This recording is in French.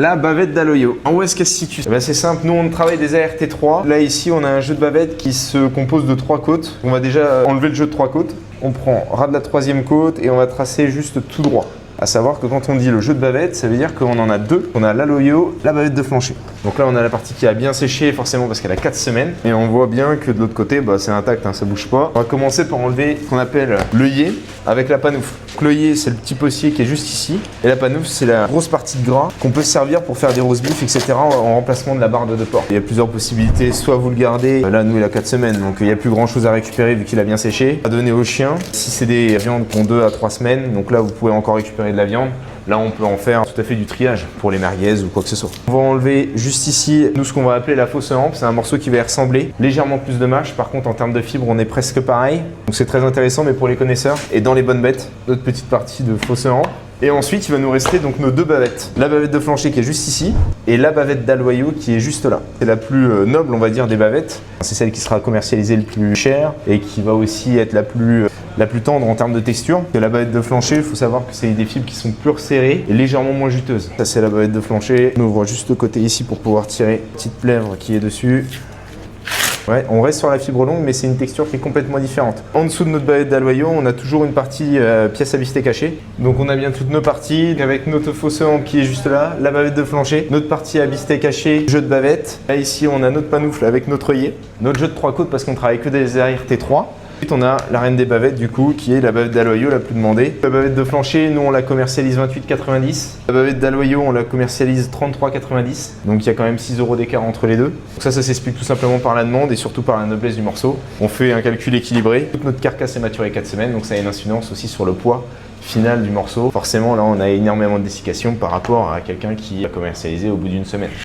La bavette d'Aloyo. Où est-ce qu'elle se situe? C'est simple, nous on travaille des ART3. Là ici on a un jeu de bavette qui se compose de 3 côtes. On va déjà enlever le jeu de 3 côtes. On prend ras de la 3e côte et on va tracer juste tout droit. À savoir que quand on dit le jeu de bavette, ça veut dire qu'on en a 2. On a l'Aloyo, la bavette de flancher. Donc là on a la partie qui a bien séché forcément parce qu'elle a 4 semaines. Et on voit bien que de l'autre côté c'est intact, ça bouge pas. On va commencer par enlever ce qu'on appelle l'œillet avec la panoufle. Donc l'œillet c'est le petit possier qui est juste ici. Et la panoufle c'est la grosse partie de gras qu'on peut servir pour faire des roast beef, etc. en remplacement de la barre de porc. Il y a plusieurs possibilités, soit vous le gardez, là nous il a 4 semaines donc il n'y a plus grand chose à récupérer vu qu'il a bien séché. À donner au chien. Si c'est des viandes qui ont 2 à 3 semaines, donc là vous pouvez encore récupérer de la viande. Là, on peut en faire tout à fait du triage pour les merguez ou quoi que ce soit. On va enlever juste ici, nous, ce qu'on va appeler la fausse hampe. C'est un morceau qui va y ressembler. Légèrement plus de mâche. Par contre, en termes de fibres, on est presque pareil. Donc, c'est très intéressant, mais pour les connaisseurs. Et dans les bonnes bêtes, notre petite partie de fausse hampe. Et ensuite, il va nous rester donc nos 2 bavettes. La bavette de flancher qui est juste ici et la bavette d'Aloyo qui est juste là. C'est la plus noble, on va dire, des bavettes. C'est celle qui sera commercialisée le plus cher et qui va aussi être la plus tendre en termes de texture. La bavette de flancher, il faut savoir que c'est des fibres qui sont plus resserrées et légèrement moins juteuses. Ça, c'est la bavette de flancher. On ouvre juste le côté ici pour pouvoir tirer la petite plèvre qui est dessus. Ouais, on reste sur la fibre longue, mais c'est une texture qui est complètement différente. En dessous de notre bavette d'Aloyo, on a toujours une partie pièce à bisteck hachée. Donc on a bien toutes nos parties, avec notre fausse hampe qui est juste là, la bavette de flancher, notre partie à bisteck haché, jeu de bavette. Là ici, on a notre panoufle avec notre œillet, notre jeu de 3 côtes parce qu'on travaille que des ART3. Ensuite, on a la reine des bavettes du coup, qui est la bavette d'Aloyo la plus demandée. La bavette de flancher, nous on la commercialise 28,90. La bavette d'Aloyo, on la commercialise 33,90. Donc il y a quand même 6 € d'écart entre les deux. Donc ça s'explique tout simplement par la demande et surtout par la noblesse du morceau. On fait un calcul équilibré. Toute notre carcasse est maturée 4 semaines, donc ça a une incidence aussi sur le poids final du morceau. Forcément, là on a énormément de dessiccation par rapport à quelqu'un qui a commercialisé au bout d'une semaine.